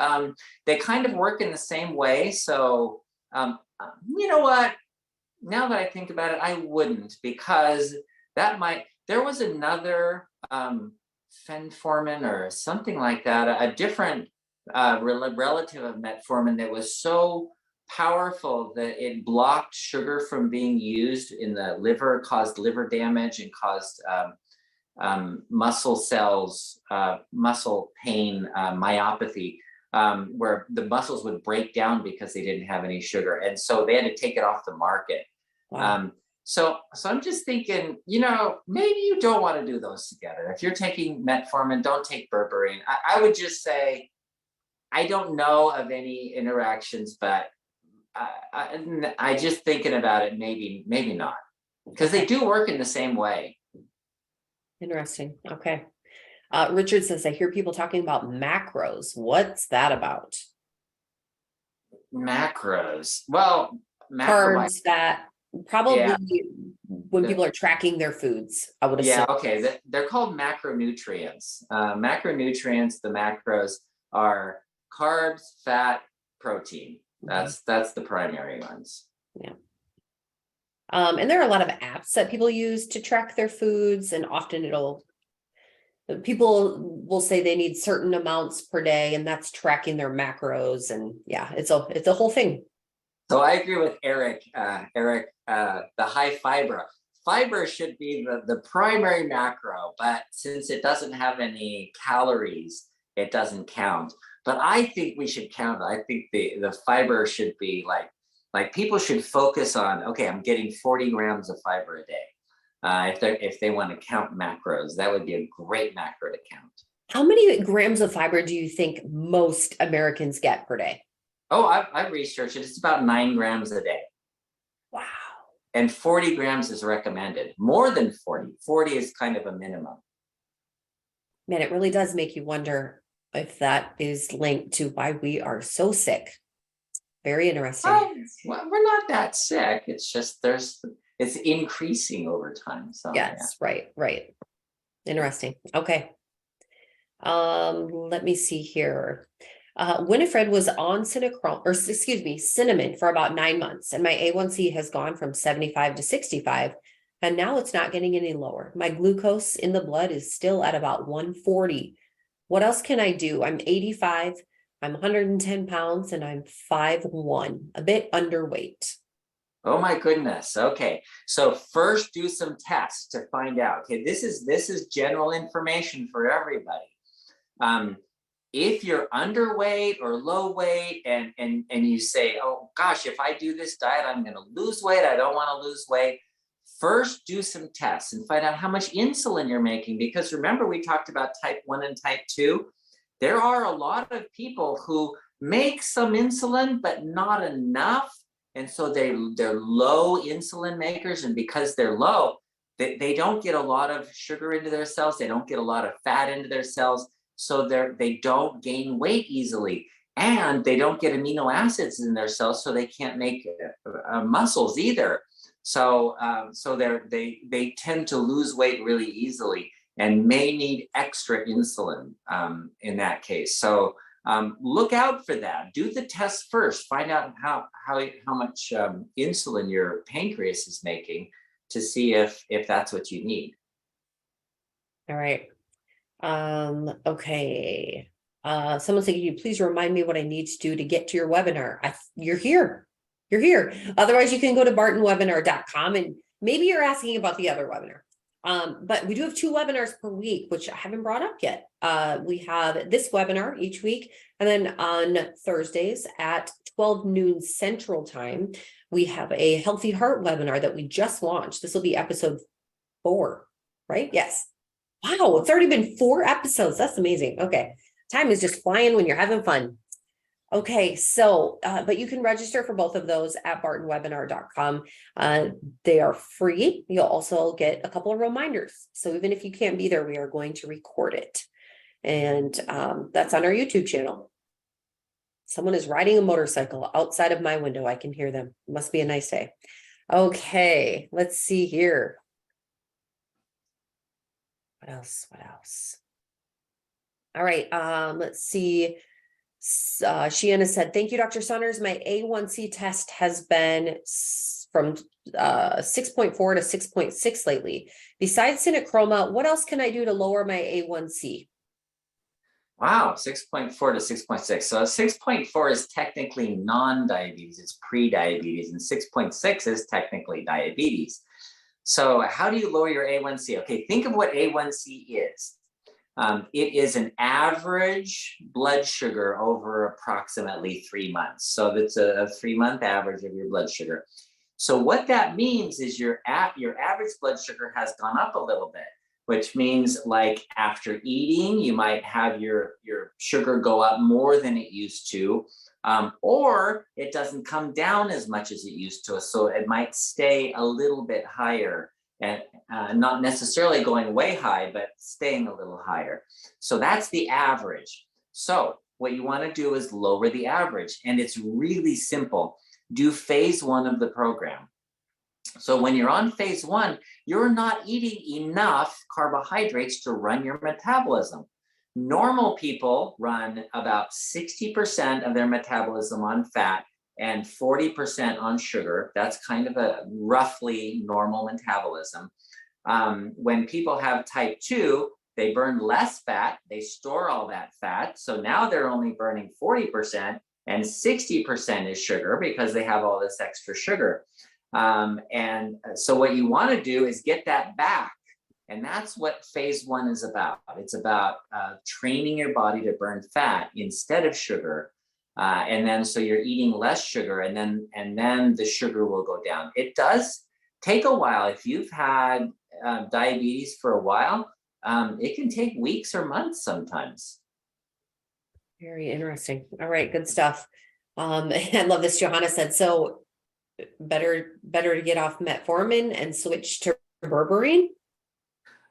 They kind of work in the same way. So, you know what? Now that I think about it, I wouldn't, because there was another fenformin or something like that, a different relative of metformin that was so powerful that it blocked sugar from being used in the liver, caused liver damage, and caused muscle cells, muscle pain, myopathy. where the muscles would break down because they didn't have any sugar. And so they had to take it off the market. Wow. So I'm just thinking, you know, maybe you don't want to do those together. If you're taking metformin, don't take berberine. I would just say, I don't know of any interactions, but I just thinking about it, maybe not, because they do work in the same way. Interesting. Okay. Richard says, I hear people talking about macros. What's that about? Macros. Well, Carbs, fat, probably yeah, when people are tracking their foods, I would assume. yeah, okay. They're called macronutrients. Macronutrients, the macros are carbs, fat, protein. That's the primary ones. Yeah. And there are a lot of apps that people use to track their foods, and often people will say they need certain amounts per day, and that's tracking their macros. And yeah, it's a whole thing. So I agree with Eric. The high fiber. Fiber should be the primary macro, but since it doesn't have any calories, it doesn't count. But I think we should count it. I think the fiber should be like people should focus on, okay, I'm getting 40 grams of fiber a day. If they want to count macros, that would be a great macro to count. How many grams of fiber do you think most Americans get per day? Oh, I've researched it. It's about 9 grams a day. Wow. And 40 grams is recommended. More than 40. 40 is kind of a minimum. Man, it really does make you wonder if that is linked to why we are so sick. Very interesting. Well, we're not that sick. It's just it's increasing over time. So yes, yeah. Right. Interesting. Okay. Let me see here. Winifred was on cinnamon for about 9 months, and my A1C has gone from 75 to 65, and now it's not getting any lower. My glucose in the blood is still at about 140. What else can I do? I'm 85, I'm 110 pounds, and I'm 5'1", a bit underweight. Oh my goodness. Okay. So first do some tests to find out. Okay, this is general information for everybody. If you're underweight or low weight and you say, oh gosh, if I do this diet, I'm going to lose weight. I don't want to lose weight. First, do some tests and find out how much insulin you're making. Because remember, we talked about type 1 and type 2. There are a lot of people who make some insulin, but not enough. And so they're low insulin makers. And because they're low, they don't get a lot of sugar into their cells. They don't get a lot of fat into their cells. So they don't gain weight easily, and they don't get amino acids in their cells, so they can't make muscles either. So they tend to lose weight really easily and may need extra insulin in that case. So look out for that. Do the test first. Find out how much insulin your pancreas is making to see if that's what you need. All right. Okay. Someone said, can you please remind me what I need to do to get to your webinar? You're here. Otherwise, you can go to bartonwebinar.com, and maybe you're asking about the other webinar. But we do have 2 webinars per week, which I haven't brought up yet. We have this webinar each week, and then on Thursdays at 12 noon Central Time, we have a Healthy Heart webinar that we just launched. This will be episode 4, right? Yes. Wow, it's already been 4 episodes. That's amazing. Okay. Time is just flying when you're having fun. Okay, so, but you can register for both of those at bartonwebinar.com. They are free. You'll also get a couple of reminders. So even if you can't be there, we are going to record it. And that's on our YouTube channel. Someone is riding a motorcycle outside of my window. I can hear them. It must be a nice day. Okay, let's see here. What else? All right. Let's see. Shiana said, thank you, Dr. Saunders. My A1C test has been from 6.4 to 6.6 lately. Besides Cinechroma, what else can I do to lower my A1C? Wow, 6.4 to 6.6. So 6.4 is technically non-diabetes. It's pre-diabetes, and 6.6 is technically diabetes. So how do you lower your A1C? Okay, think of what A1C is. It is an average blood sugar over approximately 3 months. So that's a 3-month average of your blood sugar. So what that means is your average blood sugar has gone up a little bit, which means like after eating, you might have your sugar go up more than it used to, or it doesn't come down as much as it used to. So it might stay a little bit higher, and not necessarily going way high, but staying a little higher. So that's the average. So what you want to do is lower the average, and it's really simple. Do phase 1 of the program. So when you're on phase 1, you're not eating enough carbohydrates to run your metabolism. Normal people run about 60% of their metabolism on fat and 40% on sugar. That's kind of a roughly normal metabolism. When people have type 2, they burn less fat, they store all that fat. So now they're only burning 40%, and 60% is sugar because they have all this extra sugar. And so what you want to do is get that back. And that's what phase 1 is about. It's about training your body to burn fat instead of sugar. And then so you're eating less sugar, and then the sugar will go down. It does take a while. If you've had diabetes for a while, it can take weeks or months sometimes. Very interesting. All right, good stuff. I love this. Johanna said, so better to get off metformin and switch to berberine.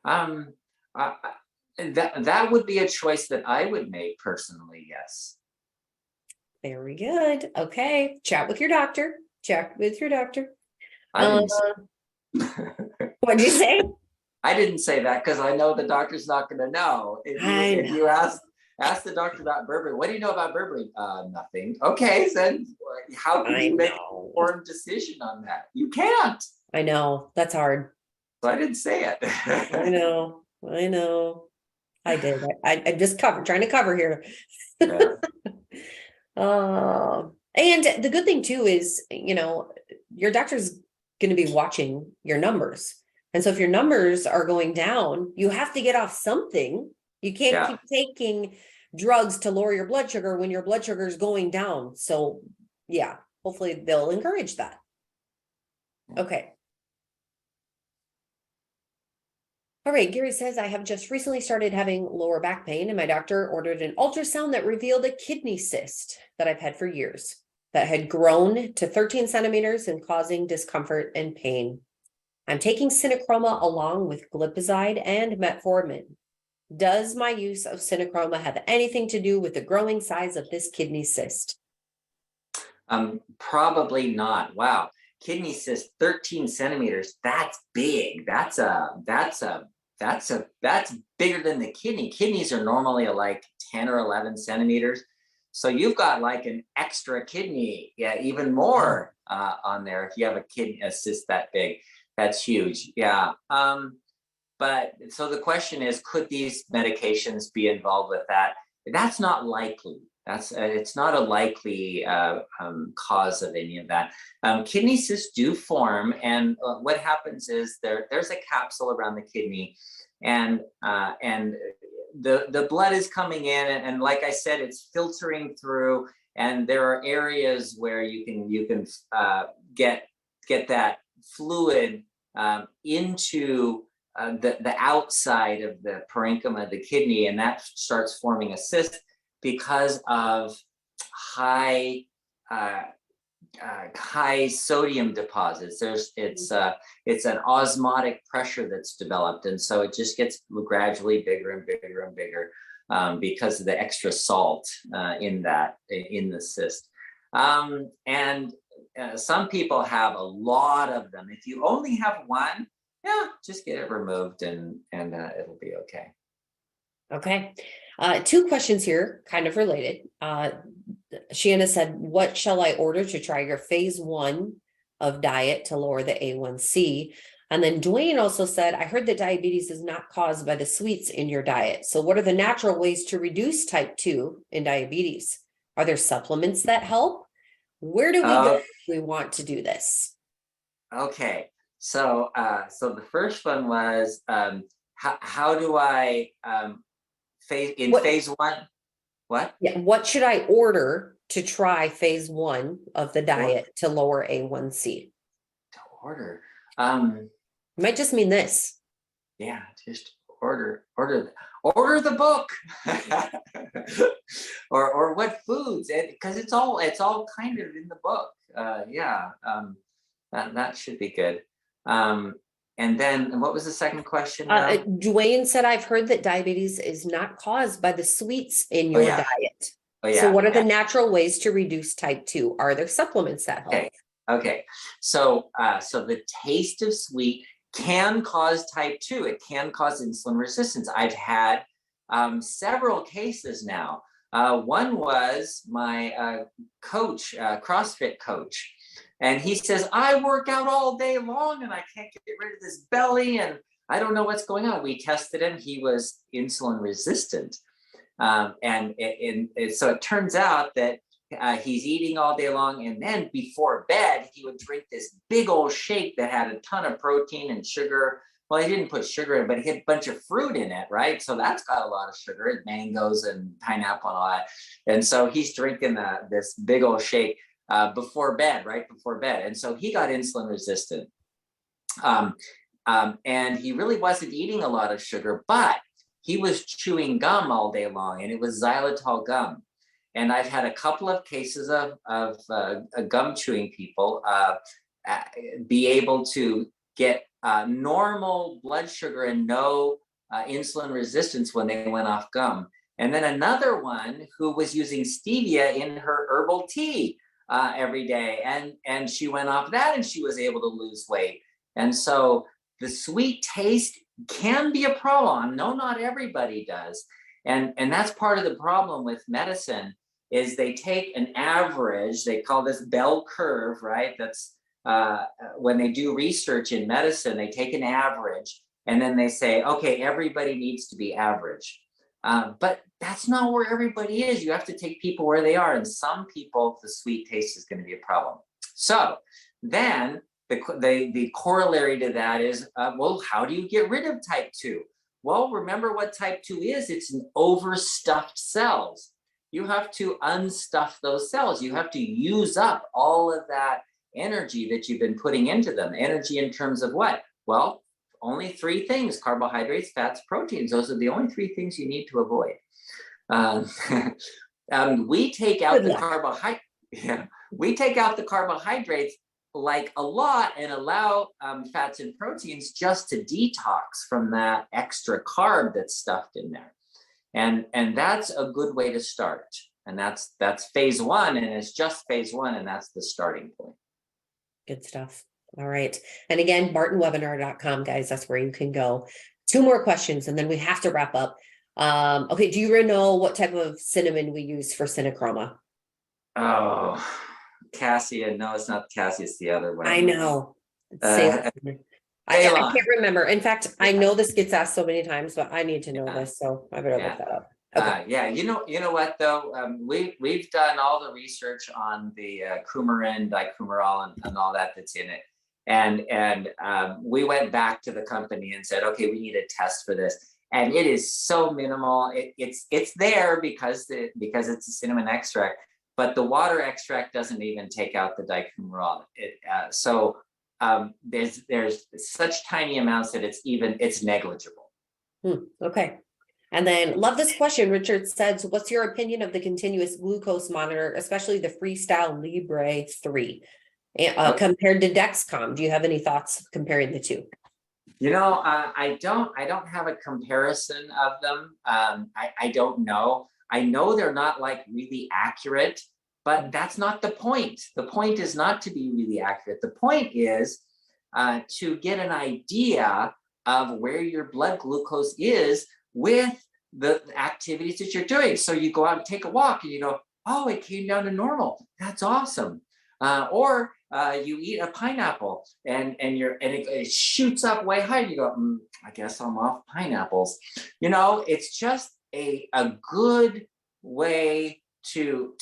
That would be a choice that I would make personally. Yes. Very good. Okay. Chat with your doctor. Check with your doctor. I What'd you say? I didn't say that because I know the doctor's not going to know. If you ask the doctor about berberine, what do you know about berberine? Nothing. Okay, then how can you make an informed decision on that? You can't. I know. That's hard. So I didn't say it. I know. I did. I'm just trying to cover here. Yeah. And the good thing too is, your doctor's going to be watching your numbers. And so if your numbers are going down, you have to get off something. You can't keep taking drugs to lower your blood sugar when your blood sugar is going down. So yeah, hopefully they'll encourage that. Okay. All right, Gary says, I have just recently started having lower back pain, and my doctor ordered an ultrasound that revealed a kidney cyst that I've had for years that had grown to 13 centimeters and causing discomfort and pain. I'm taking Cinechroma along with glipizide and metformin. Does my use of Cinechroma have anything to do with the growing size of this kidney cyst? Probably not. Wow. Kidney cyst, 13 centimeters. That's big. That's bigger than the kidney. Kidneys are normally like 10 or 11 centimeters. So you've got like an extra kidney, even more on there. If you have a cyst that big, that's huge. Yeah. But so the question is, could these medications be involved with that? That's not likely. It's not a likely cause of any of that. Kidney cysts do form, and what happens is there's a capsule around the kidney, and the blood is coming in, and like I said, it's filtering through, and there are areas where you can get that fluid into the outside of the parenchyma of the kidney, and that starts forming a cyst because of high sodium deposits. It's an osmotic pressure that's developed, and so it just gets gradually bigger and bigger and bigger because of the extra salt in the cyst. Some people have a lot of them. If you only have one, just get it removed and it'll be okay. Okay. 2 questions here, kind of related. Shanna said, what shall I order to try your phase 1 of diet to lower the A1C? And then Dwayne also said, I heard that diabetes is not caused by the sweets in your diet. So what are the natural ways to reduce type 2 in diabetes? Are there supplements that help? Where do we go if we want to do this? Okay. So the first one was, how do I phase one. What? Yeah. What should I order to try phase one of the diet to lower A1C? To order. Might just mean this. Yeah, just order the book. or what foods, because it's all kind of in the book. That should be good. And then what was the second question? Dwayne said, I've heard that diabetes is not caused by the sweets in your diet. So what are the natural ways to reduce type 2? Are there supplements that help? Okay. So the taste of sweet can cause type 2. It can cause insulin resistance. I've had several cases now. One was my coach, CrossFit coach. And he says, I work out all day long and I can't get rid of this belly and I don't know what's going on. We tested him. He was insulin resistant. So it turns out that he's eating all day long. And then before bed, he would drink this big old shake that had a ton of protein and sugar. Well, he didn't put sugar in, but he had a bunch of fruit in it, right? So that's got a lot of sugar, mangoes and pineapple and all that. And so he's drinking this big old shake before bed, right before bed. And so he got insulin resistant. And he really wasn't eating a lot of sugar, but he was chewing gum all day long, and it was xylitol gum. And I've had a couple of cases of gum chewing people be able to get normal blood sugar and no insulin resistance when they went off gum. And then another one who was using stevia in her herbal tea every day, and she went off that and she was able to lose weight. And so the sweet taste can be a problem. No, not everybody does. And that's part of the problem with medicine is they take an average, they call this bell curve, right? That's when they do research in medicine, they take an average and then they say, okay, everybody needs to be average. But that's not where everybody is. You have to take people where they are. And some people, the sweet taste is going to be a problem. So then the corollary to that is, well, how do you get rid of type 2? Well, remember what type 2 is. It's an overstuffed cells. You have to unstuff those cells. You have to use up all of that energy that you've been putting into them. Energy in terms of what? Well, only three things: carbohydrates, fats, proteins. Those are the only three things you need to avoid. We take out the carbohydrates like a lot and allow fats and proteins just to detox from that extra carb that's stuffed in there. And that's a good way to start. And that's phase one, and it's just phase one, and that's the starting point. Good stuff. All right. And again, bartonwebinar.com, guys, that's where you can go. 2 more questions, and then we have to wrap up. Okay. Do you know what type of cinnamon we use for Cinechroma? Oh, cassia. No, it's not cassia. It's the other one. I know. I can't remember. In fact, I know this gets asked so many times, but I need to know this, so I better look that up. Okay. You know what though? We've done all the research on the coumarin, dicumarol, and all that's in it, and we went back to the company and said, okay, we need a test for this, and it is so minimal. It's there because it's a cinnamon extract, but the water extract doesn't even take out the dicumarol. There's such tiny amounts that it's negligible. Okay. And then love this question. Richard says, what's your opinion of the continuous glucose monitor, especially the Freestyle Libre 3 compared to Dexcom? Do you have any thoughts comparing the two? I don't have a comparison of them. I don't know. I know they're not like really accurate, but that's not the point. The point is not to be really accurate. The point is to get an idea of where your blood glucose is with the activities that you're doing. So you go out and take a walk and you go, oh, it came down to normal. That's awesome. Or you eat a pineapple and it shoots up way high. You go, I guess I'm off pineapples. It's just a good way to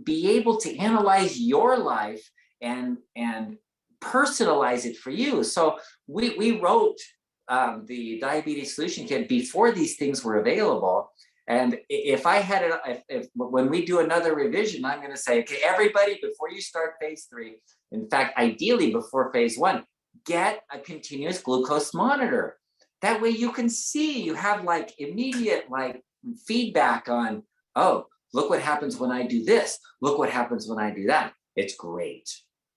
be able to analyze your life and personalize it for you. So we wrote the Diabetes Solution Kit before these things were available. And if I had it, if when we do another revision, I'm going to say, okay, everybody, before you start phase 3, in fact, ideally before phase 1, get a continuous glucose monitor. That way you can see, you have like immediate like feedback on, oh, look what happens when I do this. Look what happens when I do that. It's great.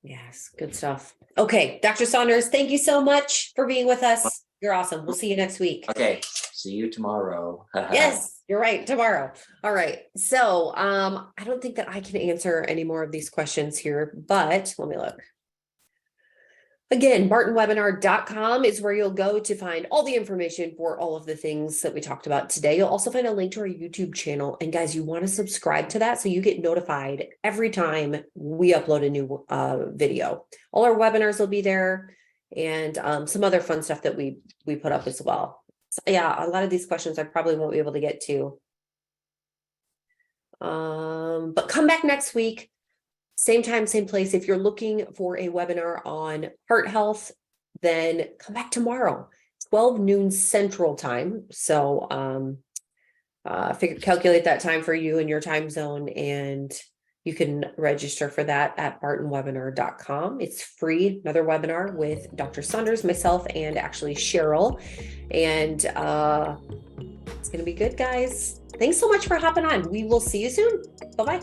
Yes, good stuff. Okay, Dr. Saunders, thank you so much for being with us. You're awesome. We'll see you next week. Okay, see you tomorrow. Yes, you're right, tomorrow. All right. So I don't think that I can answer any more of these questions here, but let me look. Again, bartonwebinar.com is where you'll go to find all the information for all of the things that we talked about today. You'll also find a link to our YouTube channel. And guys, you want to subscribe to that so you get notified every time we upload a new video. All our webinars will be there, and some other fun stuff that we put up as well. So, yeah, a lot of these questions I probably won't be able to get to. But come back next week. Same time, same place. If you're looking for a webinar on heart health, then come back tomorrow, 12 noon Central Time. So calculate that time for you and your time zone, and you can register for that at bartonwebinar.com. It's free, another webinar with Dr. Saunders, myself, and actually Cheryl. And it's going to be good, guys. Thanks so much for hopping on. We will see you soon. Bye-bye.